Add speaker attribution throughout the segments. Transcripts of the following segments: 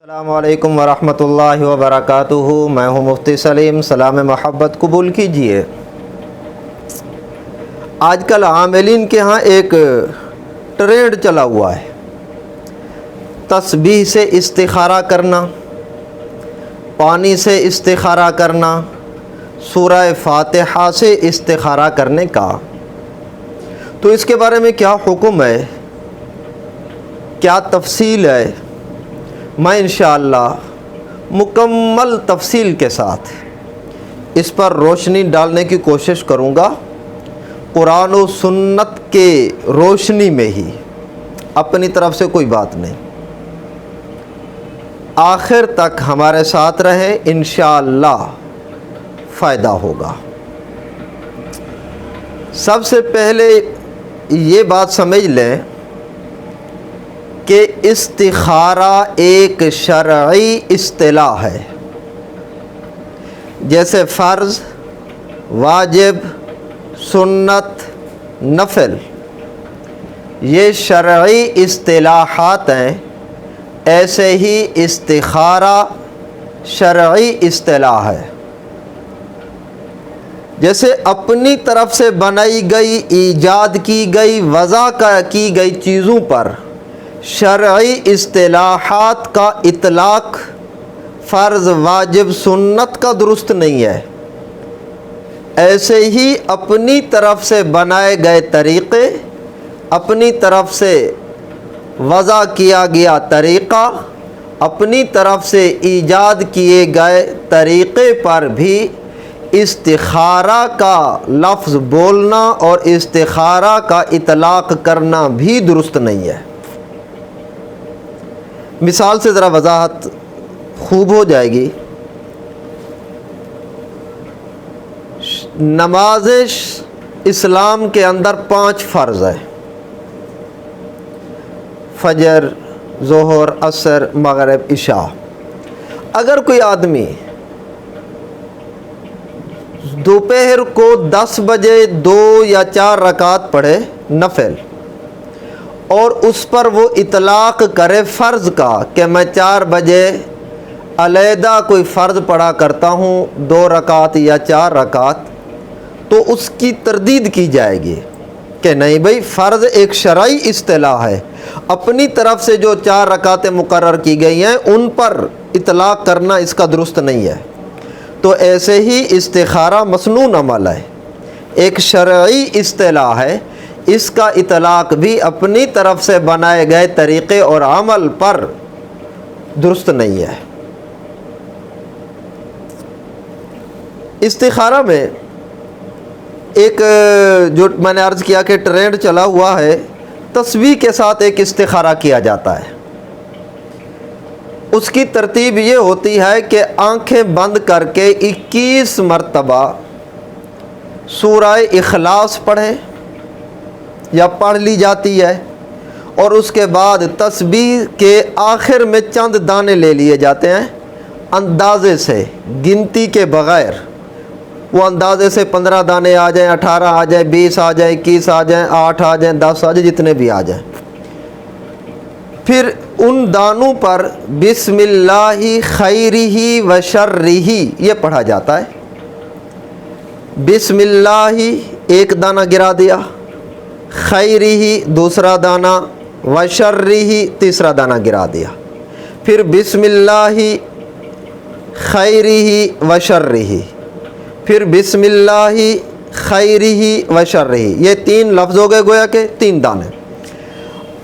Speaker 1: السلام علیکم ورحمۃ اللہ وبرکاتہ۔ میں ہوں مفتی سلیم، سلام محبت قبول کیجئے۔ آج کل عاملین کے ہاں ایک ٹرینڈ چلا ہوا ہے، تسبیح سے استخارہ کرنا، پانی سے استخارہ کرنا، سورہ فاتحہ سے استخارہ کرنے کا۔ تو اس کے بارے میں کیا حکم ہے، کیا تفصیل ہے، میں انشاءاللہ مکمل تفصیل کے ساتھ اس پر روشنی ڈالنے کی کوشش کروں گا، قرآن و سنت کے روشنی میں ہی، اپنی طرف سے کوئی بات نہیں۔ آخر تک ہمارے ساتھ رہیں، انشاءاللہ فائدہ ہوگا۔ سب سے پہلے یہ بات سمجھ لیں کہ استخارہ ایک شرعی اصطلاح ہے، جیسے فرض، واجب، سنت، نفل، یہ شرعی اصطلاحات ہیں، ایسے ہی استخارہ شرعی اصطلاح ہے۔ جیسے اپنی طرف سے بنائی گئی، ایجاد کی گئی، وضع کی گئی چیزوں پر شرعی اصطلاحات کا اطلاق فرض، واجب، سنت کا درست نہیں ہے، ایسے ہی اپنی طرف سے بنائے گئے طریقے، اپنی طرف سے وضع کیا گیا طریقہ، اپنی طرف سے ایجاد کیے گئے طریقے پر بھی استخارہ کا لفظ بولنا اور استخارہ کا اطلاق کرنا بھی درست نہیں ہے۔ مثال سے ذرا وضاحت خوب ہو جائے گی۔ نماز اسلام کے اندر 5 فرض ہے، فجر، ظہر، عصر، مغرب، عشاء۔ اگر کوئی آدمی دوپہر کو 10 بجے 2 یا 4 رکعت پڑھے نفل، اور اس پر وہ اطلاق کرے فرض کا کہ میں 4 بجے علیحدہ کوئی فرض پڑھا کرتا ہوں، 2 رکعت یا 4 رکعت، تو اس کی تردید کی جائے گی کہ نہیں بھائی، فرض ایک شرعی اصطلاح ہے، اپنی طرف سے جو 4 رکعتیں مقرر کی گئی ہیں ان پر اطلاق کرنا اس کا درست نہیں ہے۔ تو ایسے ہی استخارہ مسنون عمل ہے، ایک شرعی اصطلاح ہے، اس کا اطلاق بھی اپنی طرف سے بنائے گئے طریقے اور عمل پر درست نہیں ہے۔ استخارہ میں ایک جو میں نے عرض کیا کہ ٹرینڈ چلا ہوا ہے، تسبیح کے ساتھ ایک استخارہ کیا جاتا ہے۔ اس کی ترتیب یہ ہوتی ہے کہ آنکھیں بند کر کے 21 مرتبہ سورہ اخلاص پڑھیں یا پڑھ لی جاتی ہے، اور اس کے بعد تسبیح کے آخر میں چند دانے لے لیے جاتے ہیں، اندازے سے، گنتی کے بغیر۔ وہ اندازے سے 15 دانے آ جائیں، 18 آ جائیں، 20 آ جائیں، 21 آ جائیں، 8 آ جائیں، 10 آ جائیں، جتنے بھی آ جائیں۔ پھر ان دانوں پر بسم اللہ خیرہ و شرہ یہ پڑھا جاتا ہے۔ بسم اللہ ایک دانہ گرا دیا، خیرہ دوسرا دانہ، و شرہ تیسرا دانہ گرا دیا، پھر بسم اللہ خیرہ و شرہ، پھر بسم اللہ خیرہ و شرہ، یہ 3 لفظ ہو گئے، گویا کہ 3 دانے۔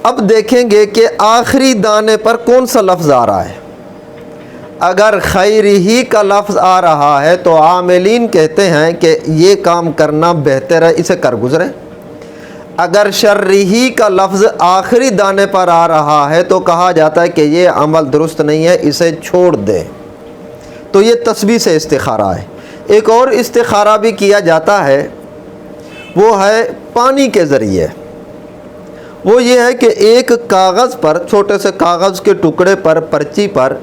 Speaker 1: اب دیکھیں گے کہ آخری دانے پر کون سا لفظ آ رہا ہے۔ اگر خیرہ کا لفظ آ رہا ہے تو عاملین کہتے ہیں کہ یہ کام کرنا بہتر ہے، اسے کر گزرے۔ اگر شرہ کا لفظ آخری دانے پر آ رہا ہے تو کہا جاتا ہے کہ یہ عمل درست نہیں ہے، اسے چھوڑ دے۔ تو یہ تسبیح سے استخارہ ہے۔ ایک اور استخارہ بھی کیا جاتا ہے، وہ ہے پانی کے ذریعے۔ وہ یہ ہے کہ ایک کاغذ پر، چھوٹے سے کاغذ کے ٹکڑے پر، پرچی پر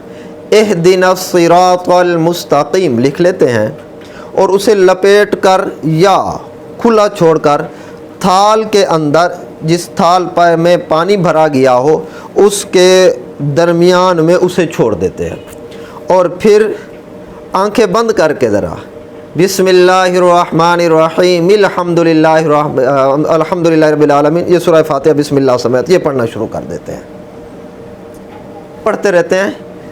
Speaker 1: اہدنا الصراط المستقیم لکھ لیتے ہیں، اور اسے لپیٹ کر یا کھلا چھوڑ کر تھال کے اندر، جس تھال میں پانی بھرا گیا ہو، اس کے درمیان میں اسے چھوڑ دیتے ہیں اور پھر آنکھیں بند کر کے ذرا بسم اللہ الرحمن الرحیم الحمدللہ رب العالمین، یہ سورہ فاتحہ بسم اللہ سمیت یہ پڑھنا شروع کر دیتے ہیں، پڑھتے رہتے ہیں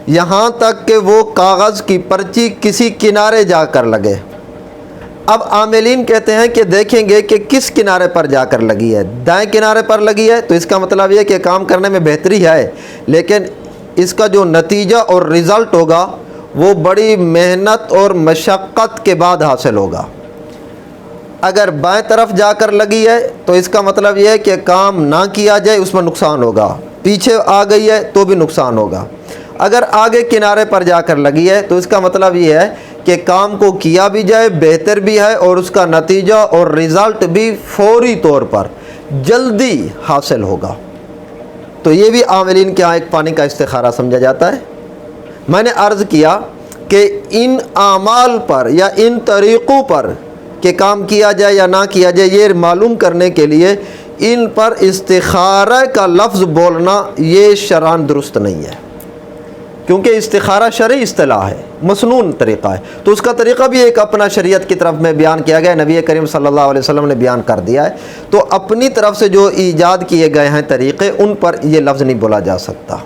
Speaker 1: یہاں تک کہ وہ کاغذ کی پرچی کسی کنارے جا کر لگے۔ اب عاملین کہتے ہیں کہ دیکھیں گے کہ کس کنارے پر جا کر لگی ہے، دائیں کنارے پر لگی ہے تو اس کا مطلب یہ کہ کام کرنے میں بہتری ہے، لیکن اس کا جو نتیجہ اور رزلٹ ہوگا وہ بڑی محنت اور مشقت کے بعد حاصل ہوگا۔ اگر بائیں طرف جا کر لگی ہے تو اس کا مطلب یہ ہے کہ کام نہ کیا جائے، اس میں نقصان ہوگا، پیچھے آ گئی ہے تو بھی نقصان ہوگا۔ اگر آگے کنارے پر جا کر لگی ہے تو اس کا مطلب یہ ہے کہ کام کو کیا بھی جائے، بہتر بھی ہے، اور اس کا نتیجہ اور رزلٹ بھی فوری طور پر جلدی حاصل ہوگا۔ تو یہ بھی عاملین کے ہاں ایک پانی کا استخارہ سمجھا جاتا ہے۔ میں نے عرض کیا کہ ان اعمال پر یا ان طریقوں پر کہ کام کیا جائے یا نہ کیا جائے، یہ معلوم کرنے کے لیے ان پر استخارہ کا لفظ بولنا یہ شرعاً درست نہیں ہے، کیونکہ استخارہ شرعی اصطلاح ہے، مسنون طریقہ ہے، تو اس کا طریقہ بھی ایک اپنا شریعت کی طرف میں بیان کیا گیا ہے، نبی کریم صلی اللہ علیہ وسلم نے بیان کر دیا ہے، تو اپنی طرف سے جو ایجاد کیے گئے ہیں طریقے ان پر یہ لفظ نہیں بولا جا سکتا۔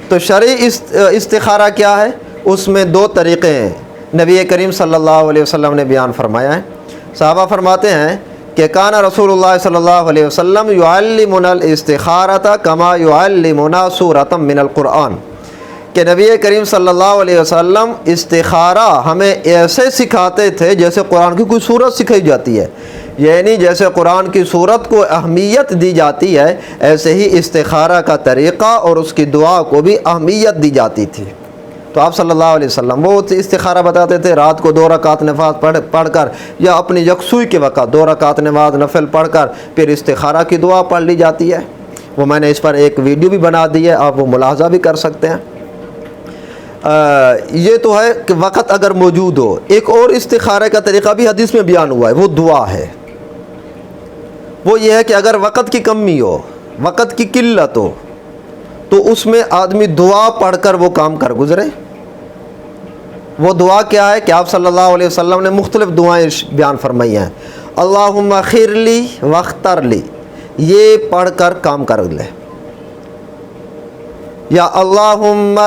Speaker 1: تو شرعی استخارہ کیا ہے؟ اس میں دو طریقے ہیں، نبی کریم صلی اللہ علیہ وسلم نے بیان فرمایا ہے۔ صحابہ فرماتے ہیں کہ کان رسول اللہ صلی اللہ علیہ وسلم یعلمنا الاستخارۃ کما یعلمنا سورۃ من القرآن، کہ نبی کریم صلی اللہ علیہ وسلم استخارہ ہمیں ایسے سکھاتے تھے جیسے قرآن کی کوئی صورت سکھائی جاتی ہے، یعنی جیسے قرآن کی صورت کو اہمیت دی جاتی ہے ایسے ہی استخارہ کا طریقہ اور اس کی دعا کو بھی اہمیت دی جاتی تھی۔ تو آپ صلی اللہ علیہ وسلم وہ استخارہ بتاتے تھے، رات کو 2 رکعت نفل پڑھ کر یا اپنی یکسوئی کے وقت 2 رکعت نماز نفل پڑھ کر پھر استخارہ کی دعا پڑھ لی جاتی ہے۔ وہ میں نے اس پر ایک ویڈیو بھی بنا دی ہے، آپ وہ ملاحظہ بھی کر سکتے ہیں۔ یہ تو ہے کہ وقت اگر موجود ہو۔ ایک اور استخارہ کا طریقہ بھی حدیث میں بیان ہوا ہے، وہ دعا ہے۔ وہ یہ ہے کہ اگر وقت کی کمی ہو، وقت کی قلت ہو، تو اس میں آدمی دعا پڑھ کر وہ کام کر گزرے۔ وہ دعا کیا ہے کہ آپ صلی اللہ علیہ وسلم نے مختلف دعائیں بیان فرمائی ہیں۔ اللہم خیر لی واختر لی، یہ پڑھ کر کام کر لے، یا اللہم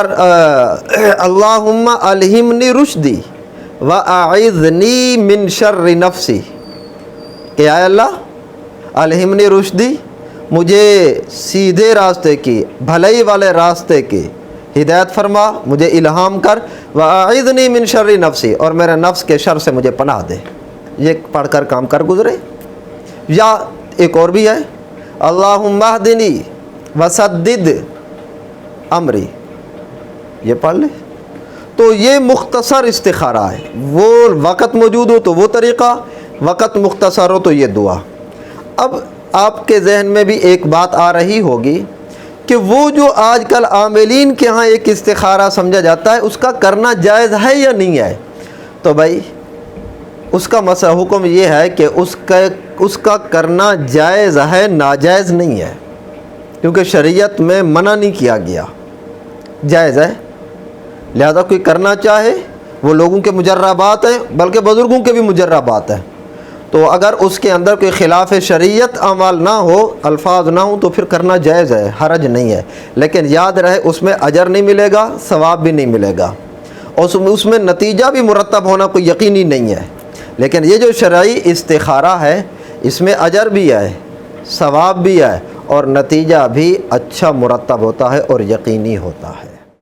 Speaker 1: الہمنی رشدی واعذنی من شر نفسی، کہ اے اللہ الہمنی رشدی، مجھے سیدھے راستے کی، بھلائی والے راستے کی ہدایت فرما، مجھے الہام کر، واعذنی من شر نفسی، اور میرے نفس کے شر سے مجھے پناہ دے۔ یہ پڑھ کر کام کر گزرے۔ یا ایک اور بھی ہے، اللہم اہدنی وسدد امری، یہ پڑھ لے۔ تو یہ مختصر استخارہ ہے، وہ وقت موجود ہو تو وہ طریقہ، وقت مختصر ہو تو یہ دعا۔ اب آپ کے ذہن میں بھی ایک بات آ رہی ہوگی کہ وہ جو آج کل عاملین کے ہاں ایک استخارہ سمجھا جاتا ہے، اس کا کرنا جائز ہے یا نہیں ہے؟ تو بھائی اس کا مسئلہ حکم یہ ہے کہ اس کا کرنا جائز ہے، ناجائز نہیں ہے، کیونکہ شریعت میں منع نہیں کیا گیا، جائز ہے۔ لہذا کوئی کرنا چاہے، وہ لوگوں کے مجربات ہیں، بلکہ بزرگوں کے بھی مجربات ہیں، تو اگر اس کے اندر کوئی خلاف شریعت اعمال نہ ہو، الفاظ نہ ہوں، تو پھر کرنا جائز ہے، حرج نہیں ہے۔ لیکن یاد رہے اس میں اجر نہیں ملے گا، ثواب بھی نہیں ملے گا، اور اس میں نتیجہ بھی مرتب ہونا کوئی یقینی نہیں ہے۔ لیکن یہ جو شرعی استخارہ ہے، اس میں اجر بھی ہے، ثواب بھی ہے، اور نتیجہ بھی اچھا مرتب ہوتا ہے اور یقینی ہوتا ہے۔